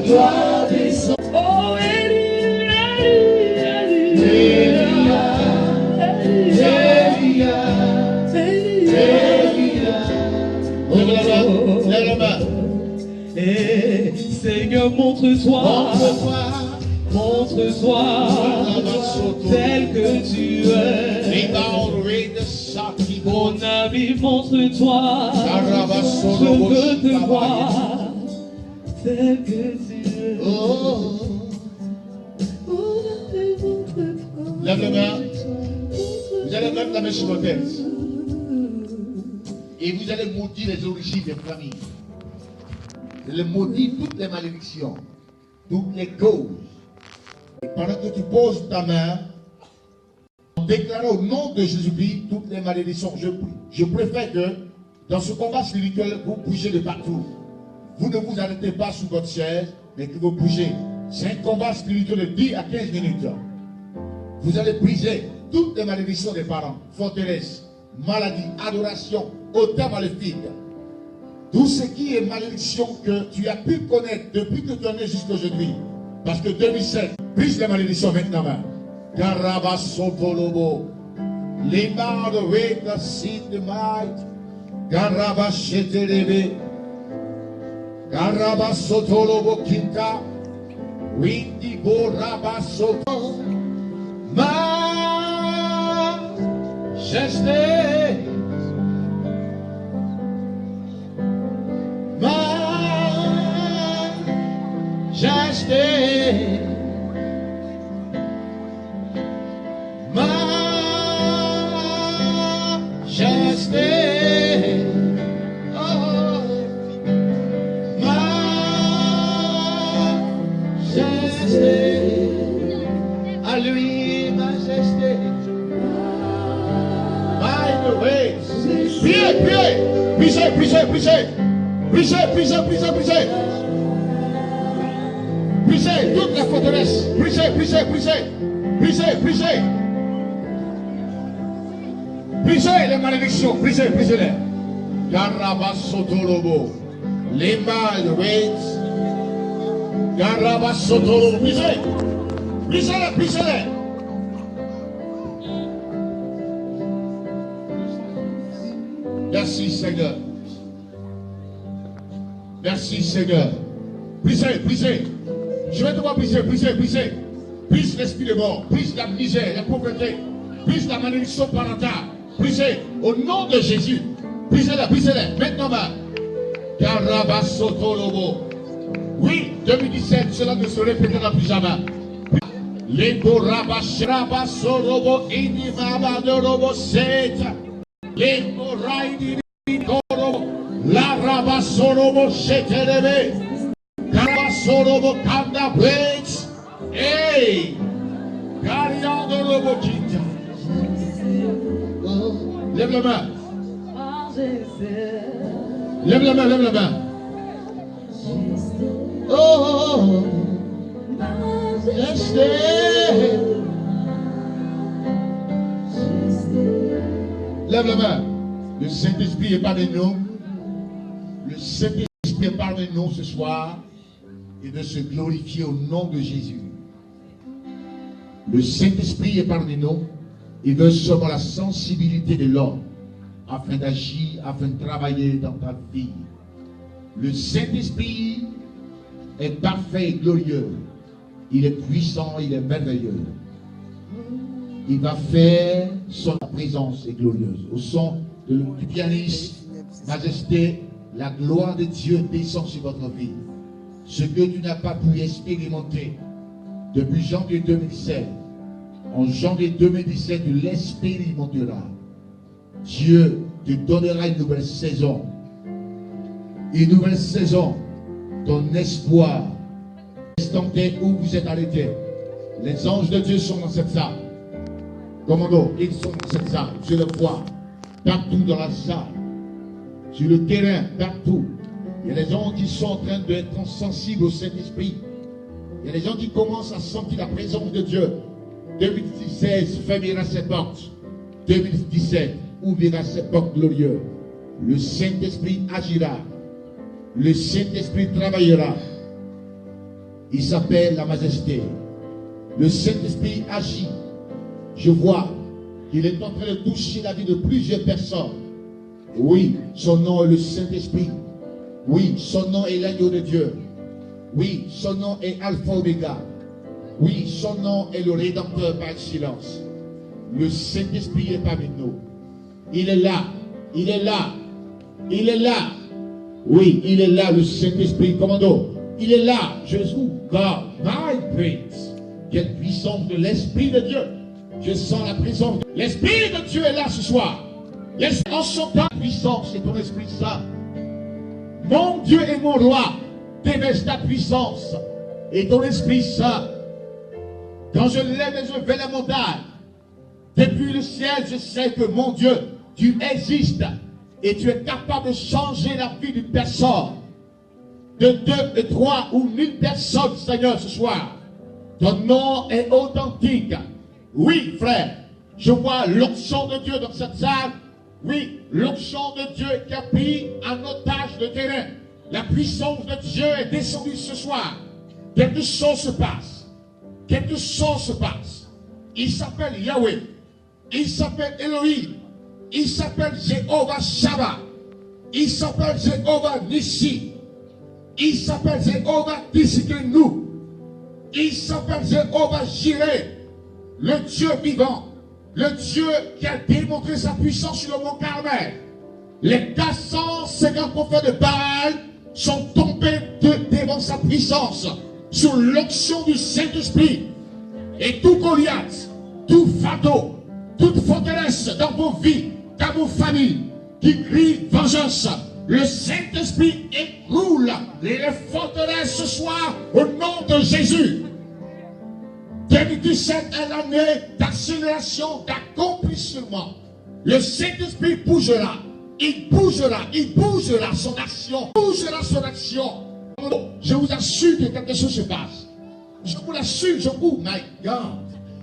gloire descend. Oh, Elia, Elia, Elia, Elia. Lève la main. Et Seigneur, montre-toi, montre-toi, tel que tu es. Mon ami, montre-toi, je veux te voir, tel que tu es. Lève la main. Vous allez mettre la main sur votre tête. Et vous allez maudire les origines des familles. Vous allez maudire toutes les malédictions, toutes les causes. Et pendant que tu poses ta main, en déclarant au nom de Jésus-Christ toutes les malédictions, je préfère que dans ce combat spirituel, vous bougez de partout. Vous ne vous arrêtez pas sous votre chaise, mais que vous bougez. C'est un combat spirituel de 10 à 15 minutes. Vous allez briser toutes les malédictions des parents, forteresses, maladies, adoration, autant maléfique. Tout ce qui est malédiction que tu as pu connaître depuis que tu es né jusqu'à aujourd'hui. Parce que 2007, brise les malédictions maintenant. Garabasotolobo, Limar de Weta Sid de Might, Garabachetelebe, Garabasotolobo Kinta, Windy Borabasoto, Majesté, Majesté. Majesté, oh, majesté, à lui majesté. By the way, priez, priez, brisez, brisez, brisez, brisez, brisez, brisez, brisez, brisez toutes les forteresses, brisez, brisez, brisez, brisez, brisez. Brisez les malédictions, brisez, brisez-les. Garabasotolobo, les mal waits. Garabasotolobo, brisez, brisez-les, brisez-les. Merci Seigneur. Merci Seigneur. Brisez, brisez. Je vais devoir briser, briser, briser. Brise l'esprit de mort, brise la misère, la pauvreté, brise la malédiction parentale. Brisez au nom de Jésus. Brisez-les, brisez-les. Maintenant, Carabasotolobo. Oui, 2017, cela ne se répétera plus jamais. Les Borabasorobo, Inimabadorobo, Seta. Les Moraidi, la Rabasorobo, Chetelebe. Carabasorobo, Kanda Blades. Hey! Gariandorobo, Kinta. Lève la main. Lève la main, lève la main. Oh, majesté. Lève la main. Le Saint-Esprit est parmi nous. Le Saint-Esprit est parmi nous ce soir. Et de se glorifier au nom de Jésus. Le Saint-Esprit est parmi nous. Il veut seulement la sensibilité de l'homme afin d'agir, afin de travailler dans ta vie. Le Saint-Esprit est parfait et glorieux. Il est puissant, il est merveilleux. Il va faire son présence est glorieuse. Au son du pianiste, majesté, la gloire de Dieu descend sur votre vie. Ce que tu n'as pas pu expérimenter depuis janvier 2016. En janvier 2017, tu l'expérimenteras. Dieu te donnera une nouvelle saison. Une nouvelle saison. Ton espoir. Instanté où vous êtes arrêté. Les anges de Dieu sont dans cette salle. Commando, ils sont dans cette salle. Je le vois. Partout dans la salle. Sur le terrain, partout. Il y a des gens qui sont en train d'être sensibles au Saint-Esprit. Il y a des gens qui commencent à sentir la présence de Dieu. 2016 fermera ses portes. 2017 ouvrira ses portes glorieuses. Le Saint-Esprit agira. Le Saint-Esprit travaillera. Il s'appelle la majesté. Le Saint-Esprit agit. Je vois qu'il est en train de toucher la vie de plusieurs personnes. Oui, son nom est le Saint-Esprit. Oui, son nom est l'agneau de Dieu. Oui, son nom est Alpha Omega. Oui, son nom est le Rédempteur par excellence. Le Saint-Esprit est parmi nous. Il est là. Il est là. Il est là. Oui, il est là, le Saint-Esprit. Commando. Il est là. Jésus. God, my praise. Quelle puissance de l'Esprit de Dieu. Je sens la présence. L'Esprit de Dieu est là ce soir. En son temps, puissance et ton Esprit Saint. Mon Dieu et mon roi, déverse ta puissance et ton Esprit Saint. Quand je lève les yeux vers la montagne, depuis le ciel, je sais que mon Dieu, tu existes et tu es capable de changer la vie d'une personne, de 2, de 3 ou 1000 personnes, Seigneur, ce soir. Ton nom est authentique. Oui, frère, je vois l'onction de Dieu dans cette salle. Oui, l'onction de Dieu qui a pris en otage le terrain. La puissance de Dieu est descendue ce soir. Quelque chose se passe. Quelque chose se passe. Il s'appelle Yahweh. Il s'appelle Elohim. Il s'appelle Jéhovah Shabbat. Il s'appelle Jéhovah Nissi. Il s'appelle Jéhovah Tissikenu. Il s'appelle Jéhovah Jireh. Le Dieu vivant. Le Dieu qui a démontré sa puissance sur le mont Carmel. Les 450 prophètes de Baal sont tombés devant sa puissance, sous l'onction du Saint-Esprit. Et tout Goliath, tout fardeau, toute forteresse dans vos vies, dans vos familles, qui crie vengeance, le Saint-Esprit écroule les forteresses ce soir au nom de Jésus. 2017 est l'année d'accélération, d'accomplissement. Le Saint-Esprit bougera. Il bougera son action. Je vous assure que quelque chose se passe. Je vous l'assure, oh my God.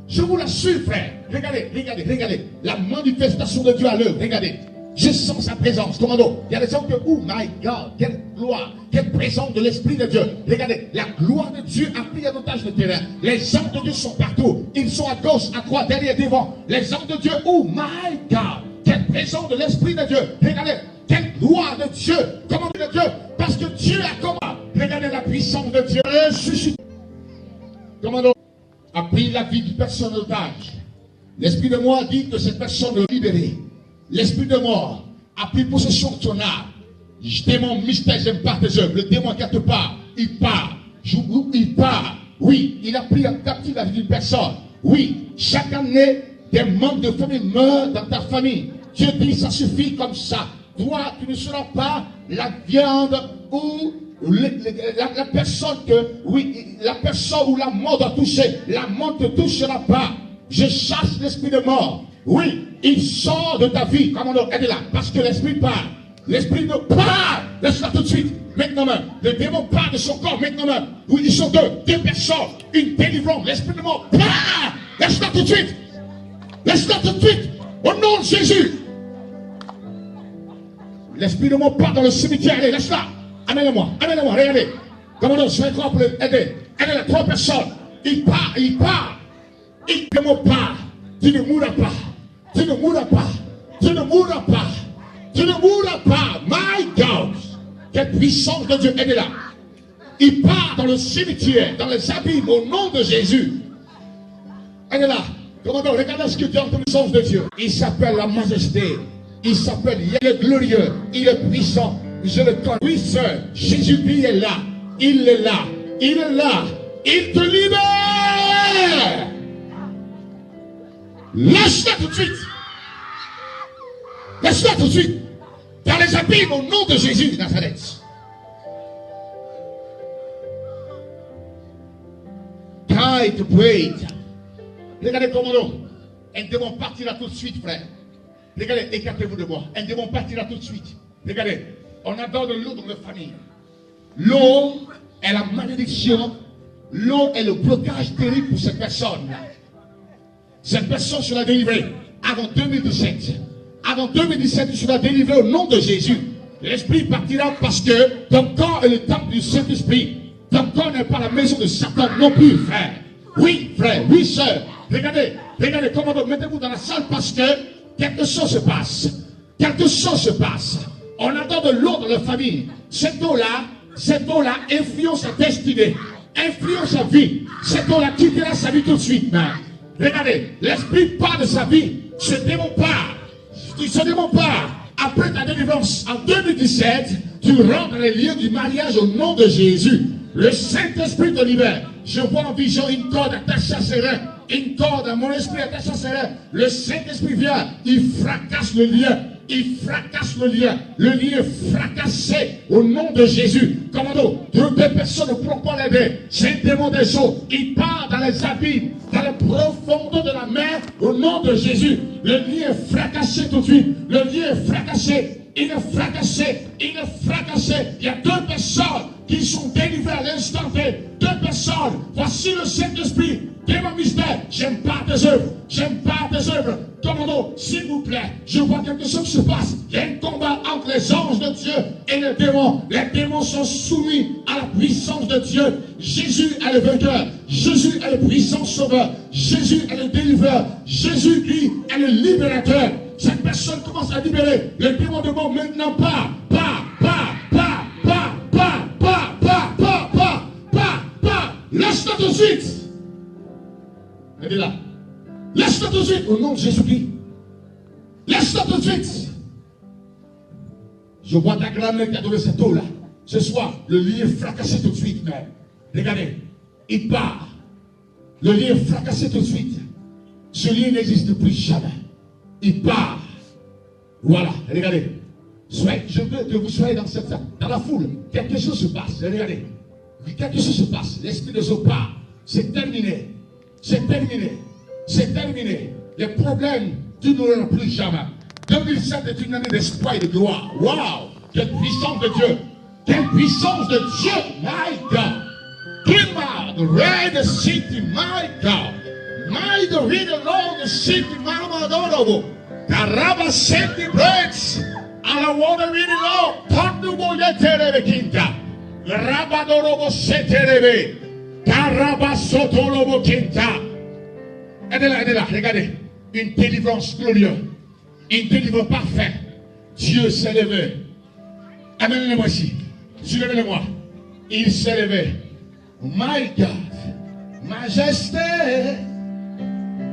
Je vous l'assure, frère. Regardez. La manifestation de Dieu à l'œuvre. Regardez. Je sens sa présence. Commando. Il y a des gens que, oh my God, quelle gloire, quelle présence de l'Esprit de Dieu. Regardez, la gloire de Dieu a pris un otage de terrain. Les anges de Dieu sont partout. Ils sont à gauche, à droite, derrière, devant. Les anges de Dieu, oh my God, quelle présence de l'Esprit de Dieu. Regardez, quelle gloire de Dieu. Comment de Dieu? Parce que Dieu a comment? Regardez la puissance de Dieu. Commando a pris la vie d'une personne en otage. L'Esprit de moi dit que cette personne est libérée. L'esprit de mort a pris possession de ton âme. Démon mystère, j'aime pas tes œuvres. Le démon qui te part, il part. Il part. Oui, il a pris en captive la vie d'une personne. Oui, chaque année, des membres de famille meurent dans ta famille. Dieu dit, ça suffit comme ça. Toi, tu ne seras pas la viande ou la personne que, oui, la personne où la mort doit toucher. La mort ne te touchera pas. Je chasse l'esprit de mort. Oui, il sort de ta vie. Comment on est là? Parce que l'esprit part. L'esprit ne part. Laisse-la tout de suite. Maintenant même. Le démon part de son corps. Maintenant même. Oui, ils sont deux personnes. Une délivrance. L'esprit de mort part. Laisse-la tout de suite. Laisse-la tout de suite. Au nom de Jésus. L'esprit de mort part dans le cimetière. Allez, laisse-la. Amène-moi. Regardez. Comment on se fait pour aider. Aidez-la. 3 personnes. Il part. Il ne part. Tu ne mourras pas. Tu ne mourras pas. Tu ne mourras pas. Tu ne mourras pas. My God. Quelle puissance de Dieu. Elle est là. Il part dans le cimetière, dans les abîmes, au nom de Jésus. Elle est là. Commandant, regardez ce que Dieu a en puissance de Dieu. Il s'appelle la majesté. Il s'appelle, il est glorieux. Il est puissant. Je le connais. Oui, sœur. Jésus-Christ est là. Il est là. Il est là. Il te libère. Lâche-la tout de suite. Laisse-la tout de suite. Dans les abîmes au nom de Jésus de Nazareth. Try to pray. Regardez comment un démon partira tout de suite, frère. Regardez, écartez-vous de moi. Un démon partira tout de suite. Regardez, on adore de l'eau dans la famille. L'eau est la malédiction. L'eau est le blocage terrible pour cette personne-là. Cette personne sera délivrée avant 2017. Avant 2017, tu seras délivré au nom de Jésus. L'esprit partira parce que ton corps est le temple du Saint-Esprit. Ton corps n'est pas la maison de Satan non plus, frère. Oui, frère, oui, sœur. Regardez, regardez comment mettez-vous dans la salle parce que quelque chose se passe. Quelque chose se passe. On attend de l'eau dans la famille. Cette eau-là influence sa destinée, influence sa vie. Cette eau-là quittera sa vie tout de suite. Regardez, l'esprit part de sa vie. Ce démon part. Ce démon part. Après ta délivrance, en 2017, tu rentres dans les lieux du mariage au nom de Jésus. Le Saint-Esprit te libère. Je vois en vision une corde attachée à ses reins. Une corde à mon esprit attachée à ses reins. Le Saint-Esprit vient, il fracasse le lien. Il fracasse le lien. Le lien est fracassé au nom de Jésus. Commando, deux personnes ne pourront pas l'aider. C'est un démon des eaux. Il part dans les abîmes, dans les profondeurs de la mer au nom de Jésus. Le lien est fracassé tout de suite. Le lien est fracassé. Il est fracassé. Il est fracassé. Il y a deux personnes qui sont délivrées à l'instant T. Deux personnes. Voici le Saint-Esprit. Démon mystère, j'aime pas tes œuvres, j'aime pas tes œuvres. Commando, s'il vous plaît, je vois quelque chose se passe. Il y a un combat entre les anges de Dieu et les démons. Les démons sont soumis à la puissance de Dieu. Jésus est le vainqueur. Jésus est le puissant sauveur. Jésus est le délivreur. Jésus, lui, est le libérateur. Cette personne commence à libérer. Le démon de mort maintenant part. Laisse-le tout de suite. Elle est là. Laisse-le tout de suite au nom de Jésus-Christ. Laisse-le tout de suite. Je vois ta grand-mère qui a donné cette eau-là. Ce soir, le lien est fracassé tout de suite, mais regardez, il part. Le lien est fracassé tout de suite. Ce lien n'existe plus jamais. Il part. Voilà, regardez. Je veux que vous soyez dans la foule. Quelque chose se passe. Regardez. Quelque chose se passe. L'esprit de eaux part. C'est terminé. C'est terminé. C'est terminé. Les problèmes, tu n'auras plus jamais. 2007 est une année d'espoir et de gloire. Waouh! Quelle puissance de Dieu! Quelle puissance de Dieu! My God! Kilma, the red city, my God! My the red along the city, Mama Donovo! Caraba city breaks! And I want to read it all. Pandubo yeterebe kinta. Rabadorobo seterebe. Caraba sotolobo kinta. Elle est là, regardez. Une délivrance glorieuse. Une délivrance parfaite. Dieu s'est levé. Amène-le-moi ici. Soulevez-le-moi. Il s'est levé. My God. Majesté.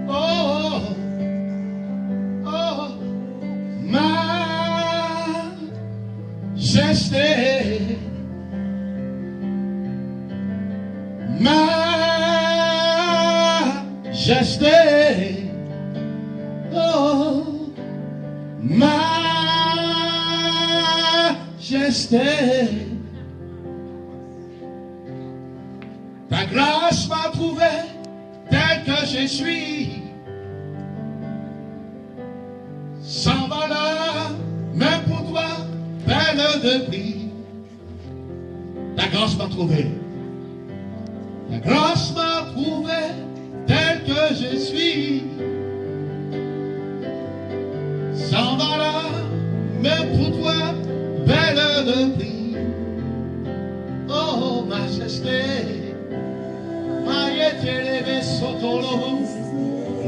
Oh. Oh. Majesté. Majesté. Oh. Majesté. Ta grâce m'a trouvé tel que je suis, sans valeur, même pour toi, belle de prix. Ta grâce m'a trouvé. Ta grâce m'a trouvé tel que je suis, sans valeur, même pour toi, belle de prix. Oh, majesté, maïetelebe sotolobo,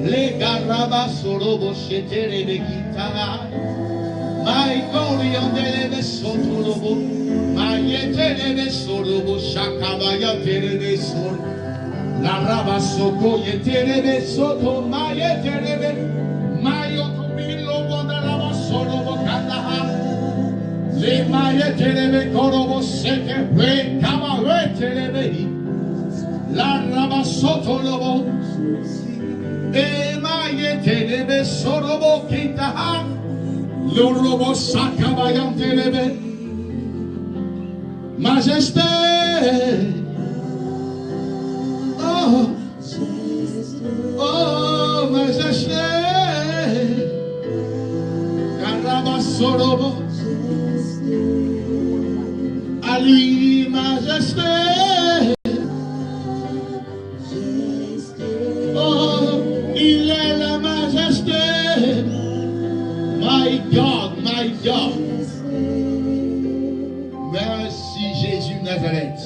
les garabas solobo chetelebe guitara, maïkoriandelebe sotolobo, maïetelebe solobo chakabayantelebe solobo, la rabasoko yetelebe soto, maïetelebe, maïotomilo bondaraba solobo kandaha. Les mailles telebe korobo seke we kama we telebe la rabasoto lobo e mailles telebe sorobo kitaha lo robo sakabayan telebe majesté oh oh majesté karabasorobo à lui, majesté. Oh, il est la majesté. My God, my God. Merci Jésus Nazareth.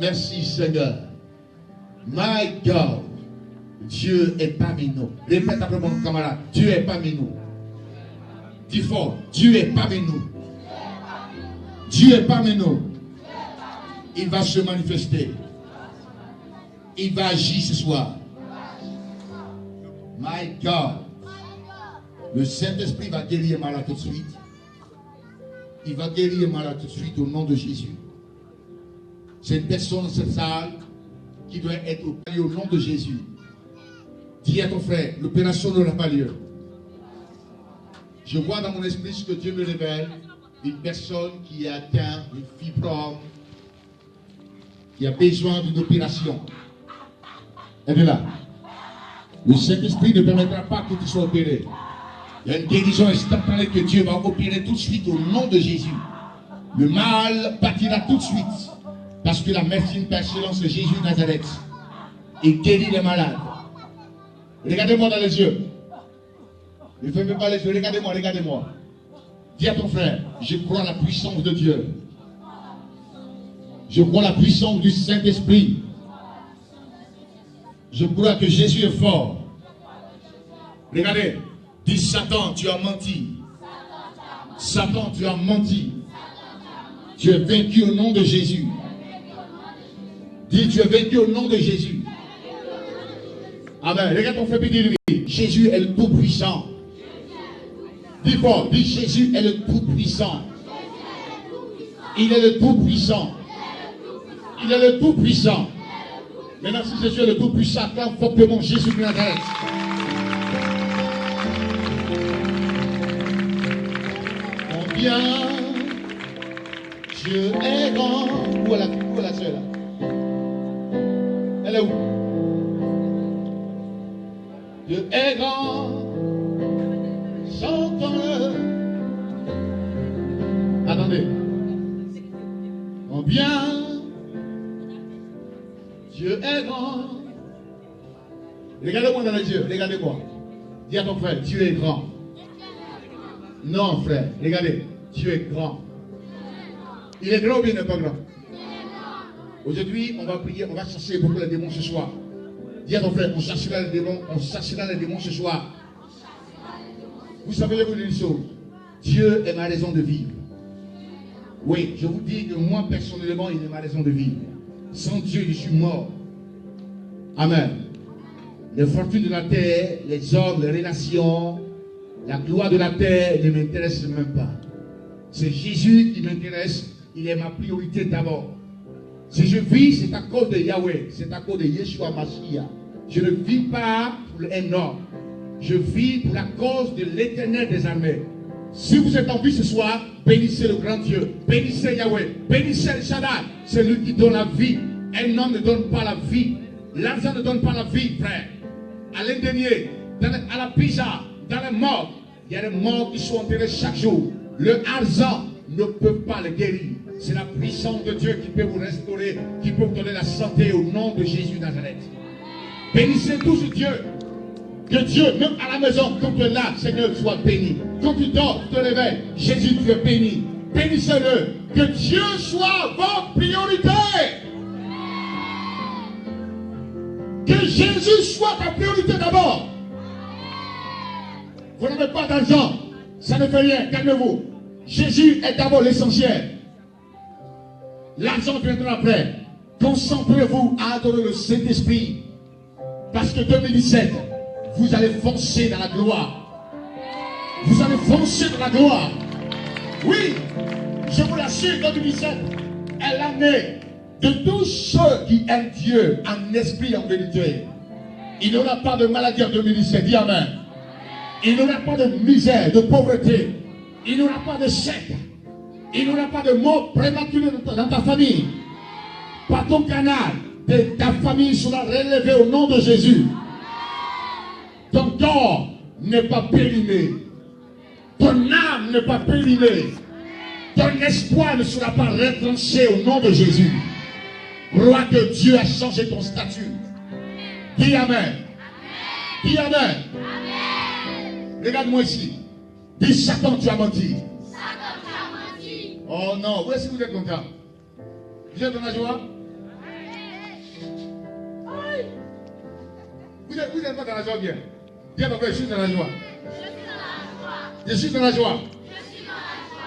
Merci Seigneur. My God. Dieu est parmi nous. Répète après mon camarade. Dieu est parmi nous. Dis fort. Dieu est parmi nous. Dieu est parmi nous. Il va se manifester. Il va agir ce soir. My God. Le Saint-Esprit va guérir malade tout de suite. Il va guérir malade tout de suite au nom de Jésus. C'est une personne dans cette salle qui doit être opérée au nom de Jésus. Dis à ton frère, l'opération n'aura pas lieu. Je vois dans mon esprit ce que Dieu me révèle. Une personne qui a atteint une fibrome, qui a besoin d'une opération. Elle est là. Le Saint-Esprit ne permettra pas que tu sois opéré. Il y a une guérison instantanée que Dieu va opérer tout de suite au nom de Jésus. Le mal partira tout de suite. Parce que la médecine par excellence, c'est Jésus de Nazareth. Il guérit les malades. Regardez-moi dans les yeux. Ne fermez pas les yeux. Regardez-moi, regardez-moi. Dis à ton frère, je crois à la puissance de Dieu. Je crois à la puissance du Saint-Esprit. Je crois que Jésus est fort. Regardez. Dis Satan, tu as menti. Satan, tu as menti. Tu es vaincu au nom de Jésus. Dis, tu es vaincu au nom de Jésus. Amen. Regarde ton frère et dis-lui, Jésus est le Tout-Puissant. Dis fort, dis Jésus est le Tout-Puissant. Il est le Tout-Puissant. Il est le Tout-Puissant. Maintenant, si Jésus est le Tout-Puissant, acclame fortement Jésus de Nazareth. Combien Dieu est grand. Où est la soeur là? Elle est où? Dieu est grand. Chantons-le. Attendez. Combien Dieu est grand. Regardez-moi dans les yeux. Regardez-moi. Dis à ton frère, Dieu est grand. Non, frère. Regardez. Dieu est grand. Il est grand ou bien il n'est pas grand? Aujourd'hui, on va prier, on va chasser beaucoup les démons ce soir. Dis à ton frère, on chassera les démons ce soir. Vous savez une chose, Dieu est ma raison de vivre. Oui, je vous dis que moi personnellement, il est ma raison de vivre. Sans Dieu, je suis mort. Amen. Les fortunes de la terre, les hommes, les relations, la gloire de la terre ne m'intéressent même pas. C'est Jésus qui m'intéresse. Il est ma priorité d'abord. Si je vis, c'est à cause de Yahweh. C'est à cause de Yeshua Mashiach. Je ne vis pas pour un homme. Je vis pour la cause de l'Éternel des armées. Si vous êtes en vie ce soir, bénissez le grand Dieu. Bénissez Yahweh. Bénissez le Shaddai. C'est lui qui donne la vie. Un homme ne donne pas la vie. L'argent ne donne pas la vie, frère. À l'indénié, à la pizza, dans les morts, il y a des morts qui sont enterrés chaque jour. Le argent ne peut pas le guérir. C'est la puissance de Dieu qui peut vous restaurer, qui peut vous donner la santé au nom de Jésus de Nazareth. Bénissez tous Dieu. Que Dieu, même à la maison, quand tu es là, Seigneur, soit béni. Quand tu dors, tu te réveilles, Jésus, tu es béni. Bénissez-le. Que Dieu soit votre priorité. Que Jésus soit ta priorité d'abord. Vous n'avez pas d'argent, ça ne fait rien, calmez-vous. Jésus est d'abord l'essentiel. L'argent viendra après. Concentrez-vous à adorer le Saint-Esprit. Parce que 2017, vous allez foncer dans la gloire. Vous allez foncer dans la gloire. Oui, je vous l'assure, 2017 est l'année de tous ceux qui aiment Dieu en esprit et en vérité. Il n'y aura pas de maladie en 2017. Dis Amen. Il n'y aura pas de misère, de pauvreté. Il n'y aura pas de secte. Il n'y aura pas de mort prématurée dans ta famille. Par ton canal, ta famille sera relevée au nom de Jésus. Ton corps n'est pas périmé. Ton âme n'est pas périmée. Ton espoir ne sera pas retranché au nom de Jésus. Crois que Dieu a changé ton statut. Dis Amen. Dis Amen. Regarde-moi ici. Dis Satan, tu as menti. Satan, tu as menti. Oh non, où est-ce que vous êtes content? Vous êtes dans la joie? Vous êtes pas dans la joie, bien. Viens ton frère, je suis dans la joie. Je suis dans la joie.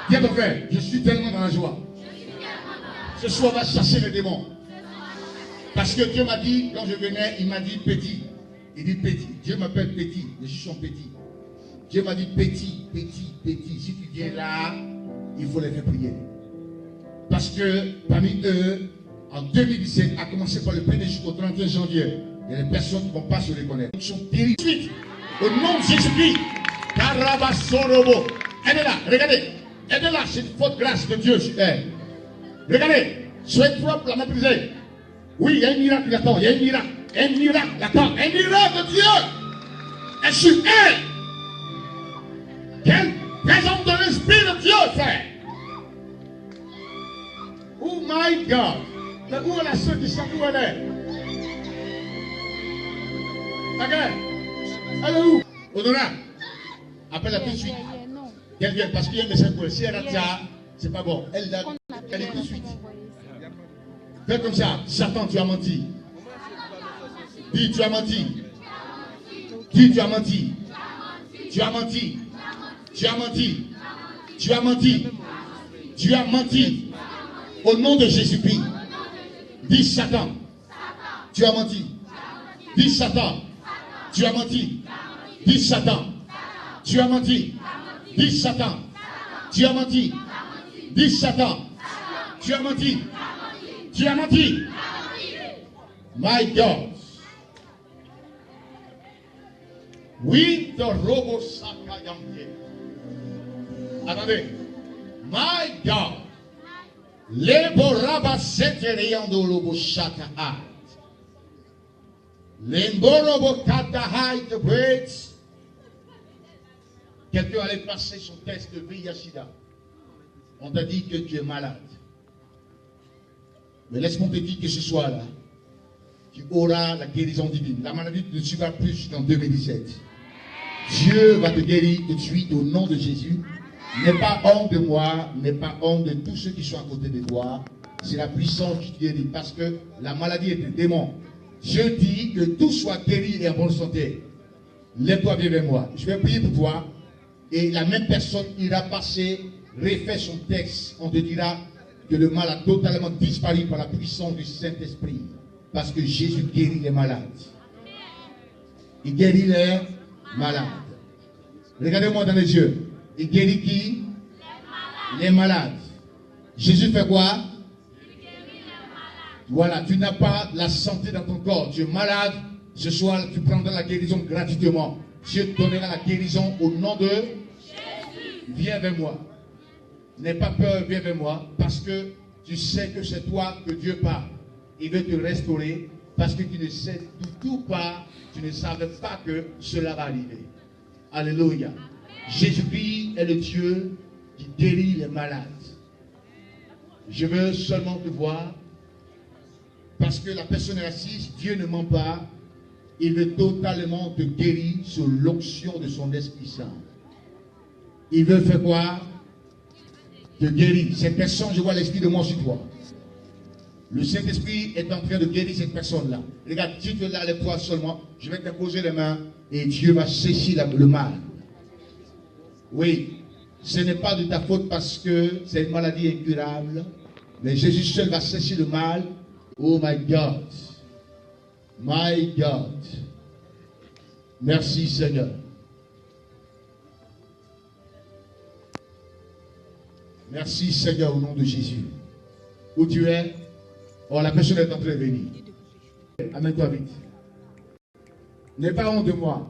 Viens ton frère, je suis tellement dans la joie. Ce soir, on va chasser les démons. Parce que Dieu m'a dit, quand je venais, il m'a dit petit. Il dit petit. Dieu m'appelle petit. Je suis son petit. Dieu m'a dit petit, petit, petit. Si tu viens là, il faut les faire prier. Parce que parmi eux, en 2017, à commencer par le 1er jusqu'au 31 janvier, il y a des personnes qui ne vont pas se reconnaître. Ils sont guéris suite. Au nom de Jésus-Christ. Karabasorobo. Elle est là, regardez. Elle est là, c'est une faute grâce de Dieu sur elle. Regardez, soyez propre, la maîtriser. Oui, il y a un miracle qui attend, il y a un miracle. Un miracle attend, un miracle de Dieu. Et sur elle. Quelle présence de l'Esprit de Dieu, frère. Oh my God. Mais où est la soeur qui chante, où elle est? Regarde. Elle est où? Odona. Appelle-la tout de suite. Qu'elle vienne, parce qu'il y a un message pour elle. Si elle a ça, c'est pas bon. Elle est tout de suite. Fais comme ça. Satan, tu as menti. Dis, tu as menti. Dis, tu as menti. Tu as menti. Tu as menti. Tu as menti. Tu as menti. Au nom de Jésus-Christ. Dis, Satan. Tu as menti. Dis, Satan. Tu as menti. Dis, Satan. Tu as menti. Dis, Satan. Tu as menti. Dis, Satan. Tu as menti. Tu as menti. My God. Oui, the robo sakayamye. Attendez. My God. Les boraba seteriando lobo shakahat. Les borobo katahai the breaks. Quelqu'un allait passer son test de VIH-Sida. On t'a dit que tu es malade. Mais laisse-moi te dire que ce soir-là, tu auras la guérison divine. La maladie ne te suivra plus en 2017. Dieu va te guérir tout de suite au nom de Jésus. N'aie pas honte de moi, n'aie pas honte de tous ceux qui sont à côté de toi. C'est la puissance qui te guérit parce que la maladie est un démon. Je dis que tout soit guéri et en bonne santé. Lève-toi, viens vers moi. Je vais prier pour toi. Et la même personne ira passer, refait son texte. On te dira que le mal a totalement disparu par la puissance du Saint-Esprit. Parce que Jésus guérit les malades. Il guérit les malades. Regardez-moi dans les yeux. Il guérit qui? Les malades. Jésus fait quoi? Voilà, tu n'as pas la santé dans ton corps. Tu es malade. Ce soir, tu prendras la guérison gratuitement. Dieu te donnera la guérison au nom de Jésus. Viens vers moi. N'aie pas peur, viens vers moi. Parce que tu sais que c'est toi que Dieu parle. Il veut te restaurer. Parce que tu ne sais du tout pas, tu ne savais pas que cela va arriver. Alléluia. Jésus-Christ est le Dieu qui guérit les malades. Je veux seulement te voir. Parce que la personne est assise, Dieu ne ment pas. Il veut totalement te guérir sous l'onction de son Esprit Saint. Il veut faire quoi? Te guérir. Cette personne, je vois l'Esprit de moi sur toi. Le Saint-Esprit est en train de guérir cette personne-là. Regarde, si tu l'as, lève-toi seulement. Je vais t'imposer les mains et Dieu va cesser le mal. Oui, ce n'est pas de ta faute parce que c'est une maladie incurable. Mais Jésus seul va cesser le mal. Oh my God. My God. Merci Seigneur. Merci Seigneur au nom de Jésus. Où tu es? Oh, la personne est en train de venir. Amène-toi vite. N'aie pas honte de moi.